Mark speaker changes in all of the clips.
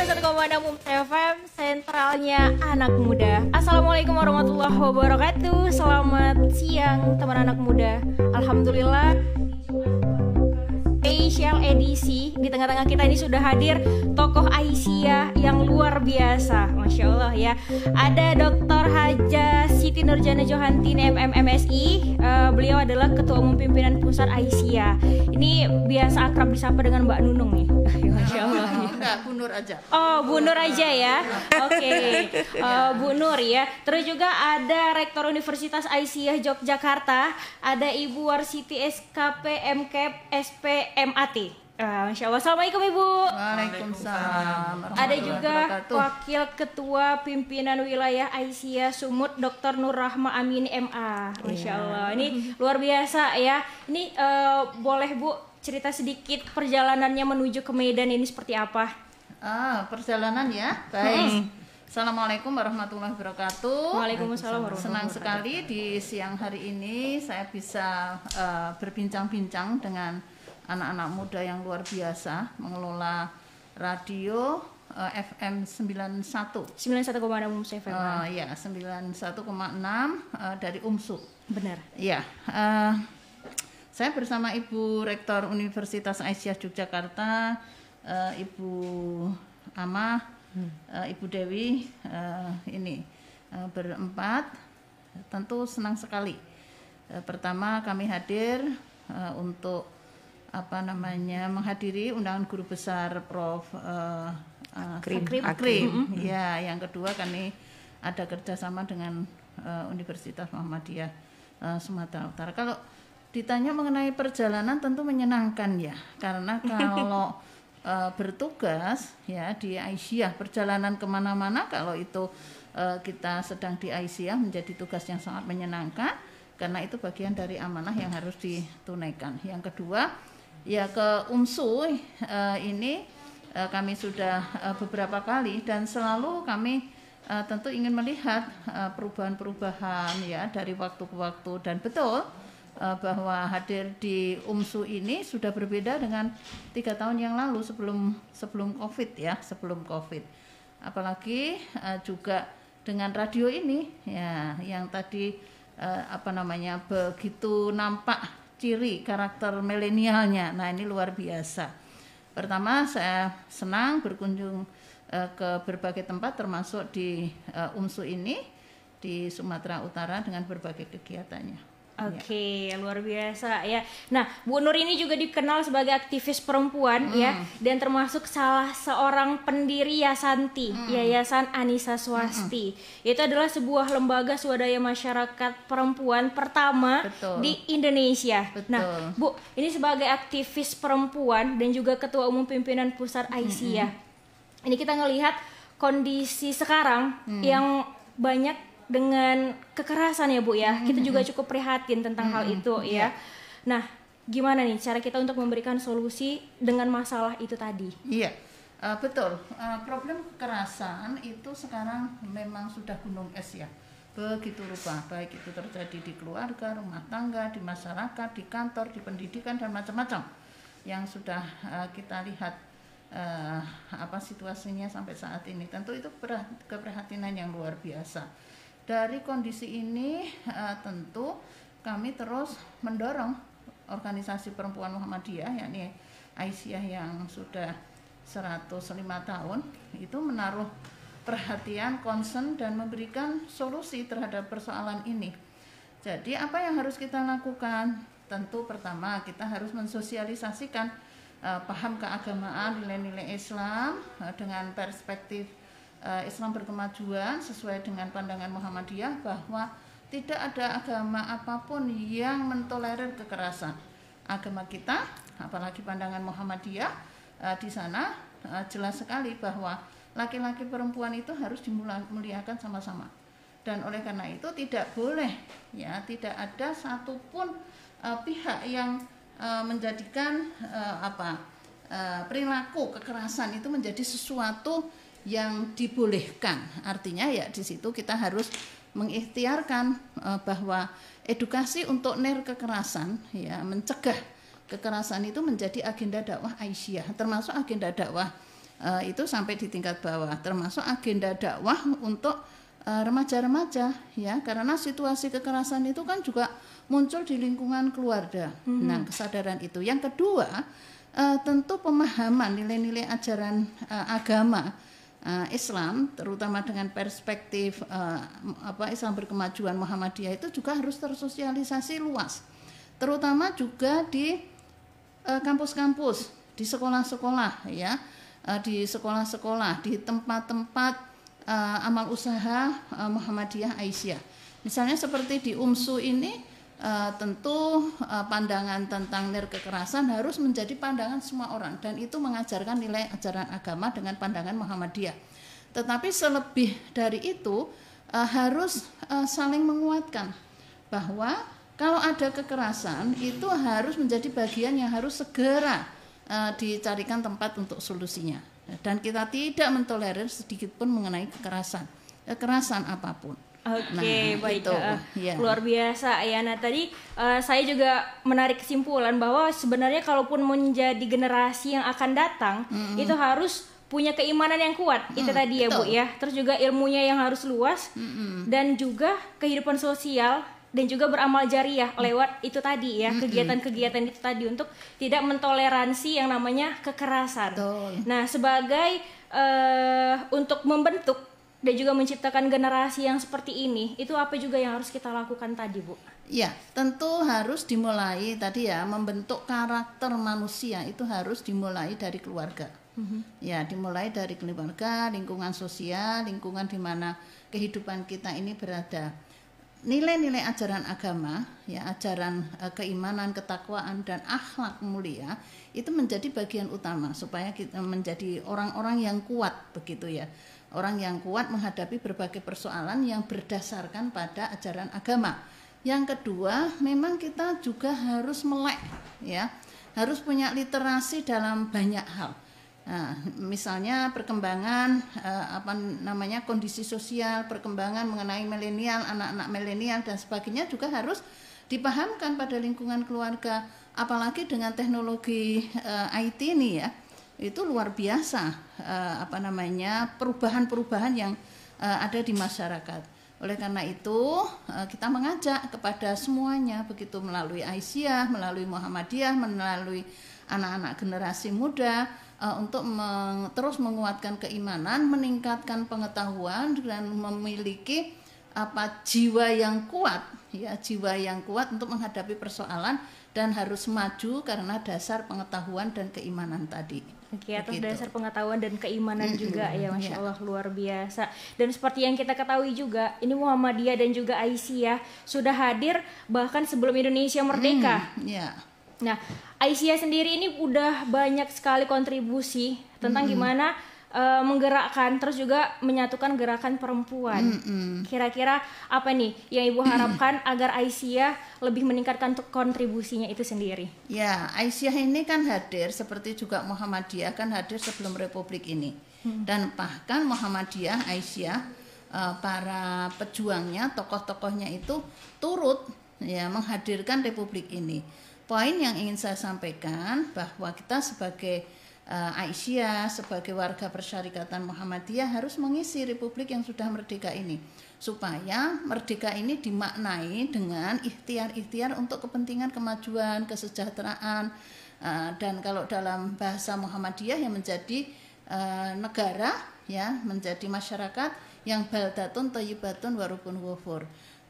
Speaker 1: 91,6 FM, sentralnya anak muda. Assalamualaikum warahmatullahi wabarakatuh. Selamat siang teman anak muda. Alhamdulillah, spesial edisi di tengah-tengah kita ini sudah hadir tokoh Aisyah yang luar biasa, Masya Allah ya. Ada Dr. Haja Siti Nurjana Johantin MMMSI. Beliau adalah Ketua Umum Pimpinan Pusat Aisyah. Ini biasa akrab disapa dengan Mbak Nunung nih. Masya Allah.
Speaker 2: Enggak, Bu Nur aja.
Speaker 1: Oh, Bu Nur aja ya. Oke. Bu Nur ya. Terus juga ada Rektor Universitas Aisyah Yogyakarta, ada Ibu Warsiti SKP MKep SPMAT. Masya Allah. Assalamualaikum Ibu.
Speaker 2: Waalaikumsalam.
Speaker 1: Ada juga Wakil Ketua Pimpinan Wilayah Aisyah Sumut Dr. Nur Rahma Amin MA. Masya Allah. Ini luar biasa ya. Ini boleh Bu cerita sedikit perjalanannya menuju ke Medan ini seperti apa?
Speaker 2: Perjalanan ya. Baik. Assalamualaikum warahmatullahi wabarakatuh.
Speaker 1: Waalaikumsalam warahmatullahi
Speaker 2: Senang
Speaker 1: wabarakatuh.
Speaker 2: sekali di siang hari ini saya bisa berbincang-bincang dengan anak-anak muda yang luar biasa mengelola radio FM 91.
Speaker 1: 91,6 FM.
Speaker 2: Ya, 91,6 dari UMSU.
Speaker 1: Benar.
Speaker 2: Ya, saya bersama Ibu Rektor Universitas Aisyah Yogyakarta, Ibu Amah, Ibu Dewi, berempat, tentu senang sekali. Pertama kami hadir untuk menghadiri undangan guru besar Prof. Akrim. Ya, yang kedua kami ada kerjasama dengan Universitas Muhammadiyah Sumatera Utara. Kalau ditanya mengenai perjalanan tentu menyenangkan ya, karena kalau bertugas ya di Aisyah, perjalanan kemana-mana kalau itu kita sedang di Aisyah menjadi tugas yang sangat menyenangkan, karena itu bagian dari amanah yang harus ditunaikan. Yang kedua ya ke UMSU ini kami sudah beberapa kali dan selalu kami tentu ingin melihat perubahan-perubahan ya dari waktu ke waktu, dan betul bahwa hadir di UMSU ini sudah berbeda dengan 3 tahun yang lalu sebelum COVID ya, sebelum COVID. Apalagi juga dengan radio ini ya, yang tadi begitu nampak ciri karakter milenialnya. Nah, ini luar biasa. Pertama, saya senang berkunjung ke berbagai tempat termasuk di UMSU ini di Sumatera Utara dengan berbagai kegiatannya.
Speaker 1: Oke, luar biasa ya. Nah, Bu Nur ini juga dikenal sebagai aktivis perempuan ya, dan termasuk salah seorang pendiri Yasanti, Yayasan Anissa Swasti. Itu adalah sebuah lembaga swadaya masyarakat perempuan pertama di Indonesia.
Speaker 2: Betul.
Speaker 1: Nah, Bu, ini sebagai aktivis perempuan dan juga Ketua Umum Pimpinan Pusat Aisyah. Ini kita ngelihat kondisi sekarang yang banyak dengan kekerasan ya Bu ya. Kita juga cukup prihatin tentang hal itu ya. Nah, gimana nih cara kita untuk memberikan solusi dengan masalah itu tadi?
Speaker 2: Iya, betul. Problem kekerasan itu sekarang memang sudah gunung es ya. Begitu rupa, baik itu terjadi di keluarga, rumah tangga, di masyarakat, di kantor, di pendidikan, dan macam-macam yang sudah kita lihat situasinya sampai saat ini. Tentu itu keprihatinan yang luar biasa. Dari kondisi ini tentu kami terus mendorong organisasi perempuan Muhammadiyah, yakni Aisyah yang sudah 105 tahun, itu menaruh perhatian, concern, dan memberikan solusi terhadap persoalan ini. Jadi apa yang harus kita lakukan? Tentu pertama kita harus mensosialisasikan paham keagamaan, nilai-nilai Islam dengan perspektif Islam berkemajuan sesuai dengan pandangan Muhammadiyah, bahwa tidak ada agama apapun yang mentolerir kekerasan. Agama kita, apalagi pandangan Muhammadiyah, di sana jelas sekali bahwa laki-laki perempuan itu harus dimuliakan sama-sama. Dan oleh karena itu tidak boleh ya, tidak ada satupun pihak yang menjadikan perilaku kekerasan itu menjadi sesuatu yang dibolehkan. Artinya ya di situ kita harus mengikhtiarkan bahwa edukasi untuk kekerasan ya, mencegah kekerasan itu menjadi agenda dakwah Aisyah, termasuk agenda dakwah itu sampai di tingkat bawah, termasuk agenda dakwah untuk remaja-remaja ya, karena situasi kekerasan itu kan juga muncul di lingkungan keluarga. Nah, kesadaran itu. Yang kedua, tentu pemahaman nilai-nilai ajaran agama Islam, terutama dengan perspektif Islam berkemajuan Muhammadiyah itu juga harus tersosialisasi luas, terutama juga di kampus-kampus, di sekolah-sekolah ya, di sekolah-sekolah, di tempat-tempat amal usaha Muhammadiyah Aisyah. Misalnya seperti di UMSU ini, tentu pandangan tentang nilai kekerasan harus menjadi pandangan semua orang, dan itu mengajarkan nilai ajaran agama dengan pandangan Muhammadiyah. Tetapi selebih dari itu harus saling menguatkan bahwa kalau ada kekerasan itu harus menjadi bagian yang harus segera dicarikan tempat untuk solusinya, dan kita tidak mentolerir sedikit pun mengenai kekerasan apapun.
Speaker 1: Oke, baik, luar biasa ya. Nah, tadi saya juga menarik kesimpulan bahwa sebenarnya kalaupun menjadi generasi yang akan datang, itu harus punya keimanan yang kuat, itu tadi ya Bu ya. Terus juga ilmunya yang harus luas, dan juga kehidupan sosial, dan juga beramal jariah lewat itu tadi ya, kegiatan-kegiatan itu tadi, untuk tidak mentoleransi yang namanya kekerasan. Nah, sebagai untuk membentuk dan juga menciptakan generasi yang seperti ini, itu apa juga yang harus kita lakukan tadi, Bu?
Speaker 2: Ya, tentu harus dimulai tadi ya, membentuk karakter manusia itu harus dimulai dari keluarga. Ya, dimulai dari keluarga, lingkungan sosial, lingkungan di mana kehidupan kita ini berada. Nilai-nilai ajaran agama, ya, ajaran keimanan, ketakwaan, dan akhlak mulia itu menjadi bagian utama supaya kita menjadi orang-orang yang kuat, begitu ya. Orang yang kuat menghadapi berbagai persoalan yang berdasarkan pada ajaran agama. Yang kedua, memang kita juga harus melek, ya, harus punya literasi dalam banyak hal. Nah, misalnya perkembangan kondisi sosial, perkembangan mengenai milenial, anak-anak milenial dan sebagainya juga harus dipahamkan pada lingkungan keluarga. Apalagi dengan teknologi IT ini ya, itu luar biasa perubahan-perubahan yang ada di masyarakat. Oleh karena itu kita mengajak kepada semuanya, begitu melalui Aisyah, melalui Muhammadiyah, melalui anak-anak generasi muda, untuk terus menguatkan keimanan, meningkatkan pengetahuan, dan memiliki jiwa yang kuat, ya, jiwa yang kuat untuk menghadapi persoalan, dan harus maju karena dasar pengetahuan dan keimanan tadi.
Speaker 1: Oke, atas dasar pengetahuan dan keimanan juga ya, Masya Allah, luar biasa. Dan seperti yang kita ketahui juga, ini Muhammadiyah dan juga Aisyah sudah hadir bahkan sebelum Indonesia merdeka. Nah, Aisyah sendiri ini udah banyak sekali kontribusi tentang gimana menggerakkan, terus juga menyatukan gerakan perempuan. Kira-kira apa nih yang Ibu harapkan agar Aisyah lebih meningkatkan kontribusinya itu sendiri?
Speaker 2: Ya, Aisyah ini kan hadir seperti juga Muhammadiyah kan hadir sebelum Republik ini. Dan bahkan Muhammadiyah, Aisyah, para pejuangnya, tokoh-tokohnya itu turut ya menghadirkan Republik ini. Poin yang ingin saya sampaikan bahwa kita sebagai Aisyah, sebagai warga persyarikatan Muhammadiyah harus mengisi Republik yang sudah merdeka ini, supaya merdeka ini dimaknai dengan ikhtiar-ikhtiar untuk kepentingan kemajuan, kesejahteraan, dan kalau dalam bahasa Muhammadiyah yang menjadi negara, ya, menjadi masyarakat yang baldatun thayyibatun warubun ghafur.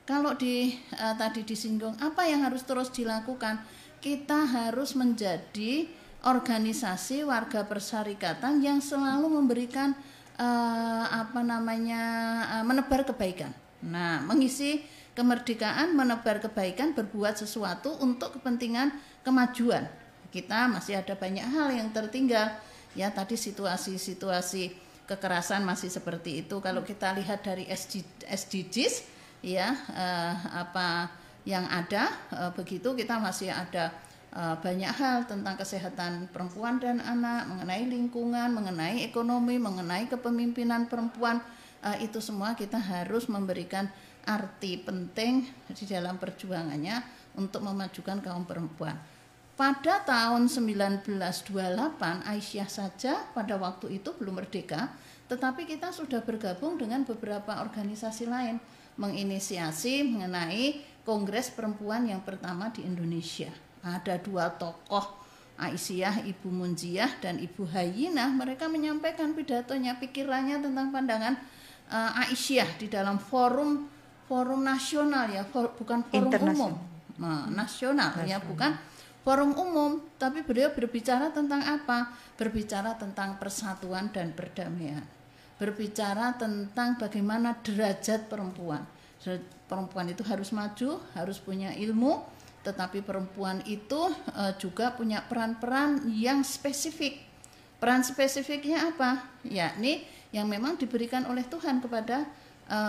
Speaker 2: Kalau tadi disinggung apa yang harus terus dilakukan, kita harus menjadi organisasi warga persyarikatan yang selalu memberikan menebar kebaikan. Nah, mengisi kemerdekaan, menebar kebaikan, berbuat sesuatu untuk kepentingan kemajuan. Kita masih ada banyak hal yang tertinggal. Ya, tadi situasi kekerasan masih seperti itu. Kalau kita lihat dari SDGs, ya, apa yang ada, begitu kita masih ada banyak hal tentang kesehatan perempuan dan anak, mengenai lingkungan, mengenai ekonomi, mengenai kepemimpinan perempuan. Itu semua kita harus memberikan arti penting di dalam perjuangannya untuk memajukan kaum perempuan. pada tahun 1928 Aisyah saja pada waktu itu belum merdeka, tetapi kita sudah bergabung dengan beberapa organisasi lain menginisiasi mengenai Kongres Perempuan yang pertama di Indonesia. Ada 2 tokoh, Aisyah, Ibu Munjiah dan Ibu Hayyinah, mereka menyampaikan pidatonya, pikirannya tentang pandangan Aisyah di dalam forum nasional ya, bukan forum umum. Nasional ya, bukan forum umum, tapi beliau berbicara tentang apa? Berbicara tentang persatuan dan perdamaian. Berbicara tentang bagaimana derajat perempuan. Perempuan itu harus maju, harus punya ilmu, tetapi perempuan itu juga punya peran-peran yang spesifik. Peran spesifiknya apa? Yakni yang memang diberikan oleh Tuhan kepada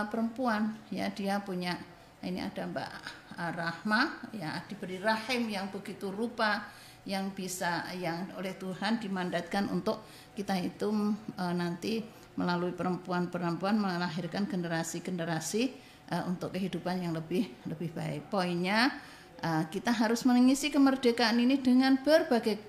Speaker 2: perempuan. Ya, dia punya, ini ada Mbak Rahma, ya, diberi rahim yang begitu rupa, yang bisa, yang oleh Tuhan dimandatkan untuk kita itu nanti melalui perempuan-perempuan melahirkan generasi-generasi untuk kehidupan yang lebih baik. Poinnya, kita harus mengisi kemerdekaan ini dengan berbagai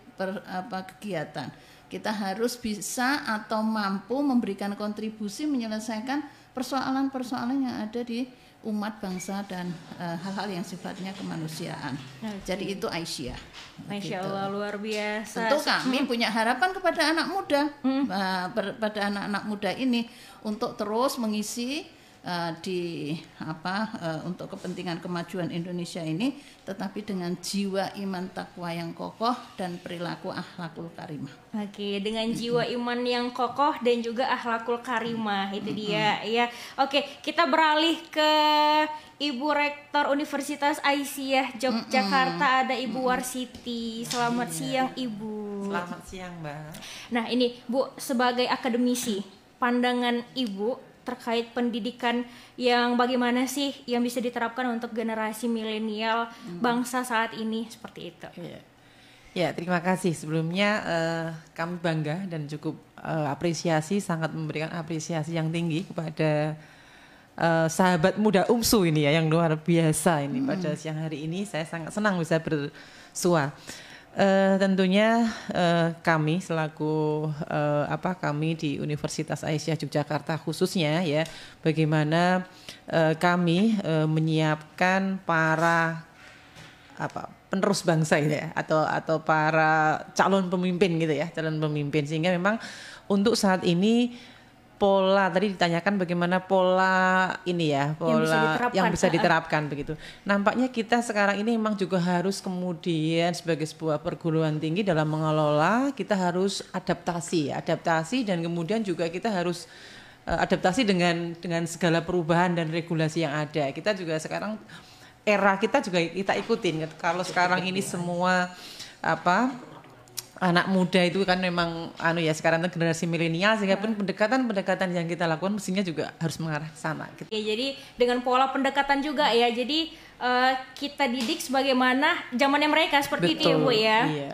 Speaker 2: kegiatan. Kita harus bisa atau mampu memberikan kontribusi menyelesaikan persoalan-persoalan yang ada di umat bangsa dan hal-hal yang sifatnya kemanusiaan. Jadi itu Aisyah.
Speaker 1: Masya Allah, luar biasa.
Speaker 2: Tentu kami punya harapan kepada anak muda, pada anak-anak muda ini untuk terus mengisi untuk kepentingan kemajuan Indonesia ini, tetapi dengan jiwa iman takwa yang kokoh dan perilaku akhlakul karimah.
Speaker 1: Oke, dengan jiwa iman yang kokoh dan juga akhlakul karimah, itu dia ya. Oke, kita beralih ke Ibu Rektor Universitas Aisyah Yogyakarta, ada Ibu Warsiti. Selamat siang Ibu.
Speaker 3: Selamat siang Mbak.
Speaker 1: Nah ini Bu, sebagai akademisi, pandangan Ibu terkait pendidikan yang bagaimana sih yang bisa diterapkan untuk generasi milenial bangsa saat ini, seperti itu.
Speaker 3: Ya, terima kasih. Sebelumnya kami bangga dan cukup apresiasi, sangat memberikan apresiasi yang tinggi kepada sahabat muda UMSU ini ya, yang luar biasa ini. Pada siang hari ini saya sangat senang bisa bersua. Tentunya kami selaku kami di Universitas Aisyah Yogyakarta khususnya ya, bagaimana kami menyiapkan para penerus bangsa gitu ya, atau para calon pemimpin gitu ya, sehingga memang untuk saat ini pola tadi ditanyakan bagaimana pola ini ya, yang bisa diterapkan begitu. Nampaknya kita sekarang ini memang juga harus kemudian sebagai sebuah perguruan tinggi dalam mengelola, kita harus adaptasi dan kemudian juga kita harus adaptasi dengan segala perubahan dan regulasi yang ada. Kita juga sekarang era kita juga kita ikutin. Kalau sekarang ini semua anak muda itu kan memang sekarang generasi milenial, sehingga pun pendekatan yang kita lakukan mestinya juga harus mengarah ke sana gitu.
Speaker 1: Ya, jadi dengan pola pendekatan juga ya. Jadi kita didik sebagaimana zamannya mereka, seperti itu ya Bu ya. Iya.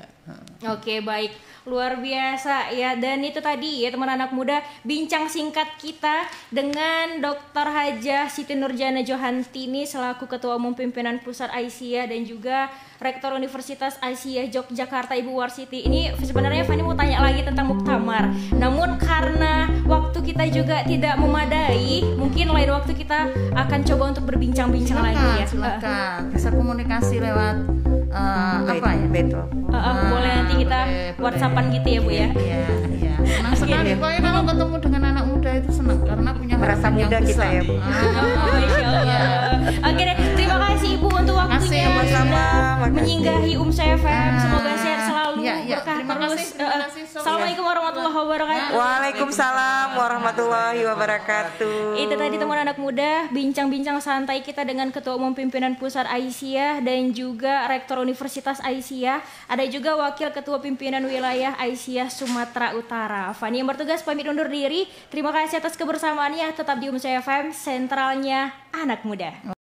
Speaker 1: Oke, baik. Luar biasa ya. Dan itu tadi ya teman anak muda, bincang singkat kita dengan Dr. Hajah Siti Nurjana Johantini selaku Ketua Umum Pimpinan Pusat Aisyah dan juga Rektor Universitas Aisyah Yogyakarta Ibu Warsiti. Ini sebenarnya Fani mau tanya lagi tentang muktamar. Namun karena waktu kita juga tidak memadai, mungkin lain waktu kita akan coba untuk berbincang-bincang lagi ya.
Speaker 2: Silakan. Bisa komunikasi lewat
Speaker 1: boleh nanti kita WhatsAppan gitu ya Bu ya.
Speaker 2: Iya. Senang sekali pokoknya kalau ketemu dengan anak muda itu senang karena punya
Speaker 3: merasa muda kita ya Bu.
Speaker 1: Masya Allah. Oke deh, terima kasih Ibu untuk waktunya menyinggahi FM. Semoga sehat selalu, berkah terus. Assalamualaikum warahmatullahi wabarakatuh.
Speaker 3: Waalaikumsalam warahmatullahi wabarakatuh.
Speaker 1: Itu tadi teman anak muda, bincang-bincang santai kita dengan Ketua Umum Pimpinan Pusat Aisyah dan juga Rektor Universitas Aisyah. Ada juga Wakil Ketua Pimpinan Wilayah Aisyah Sumatera Utara. Fani yang bertugas pamit undur diri. Terima kasih atas kebersamaannya. Tetap di FM, sentralnya anak muda.